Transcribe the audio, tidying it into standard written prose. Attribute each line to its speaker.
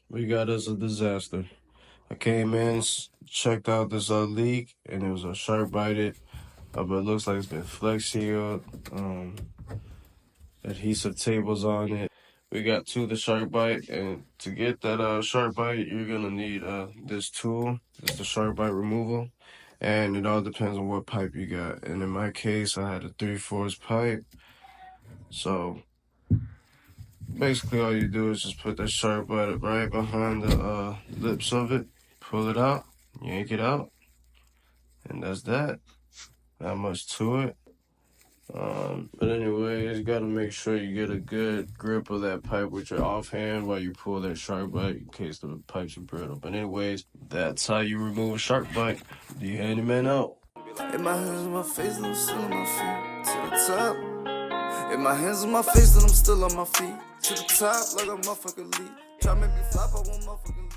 Speaker 1: We got us a disaster. I came in, checked out this leak, and it was a shark bited. But it looks like it's been flex sealed. Adhesive tables on it. We got to the shark bite, and to get that shark bite, you're gonna need this tool. It's the shark bite removal, and it all depends on what pipe you got. And in my case, I had a 3/4 pipe. So basically, all you do is just put that shark bite right behind the lips of it, pull it out, yank it out, and that's that. Not much to it. But anyways, you gotta make sure you get a good grip of that pipe with your offhand while you pull that shark bite in case the pipes are brittle. But anyways, that's how you remove a shark bite. The handyman out.
Speaker 2: In my hands on my face, and I'm still on my feet to the top. In my hands on my face, and I'm still on my feet to the top, like a motherfucker lead. Try make me flop, I won't motherfucker leave.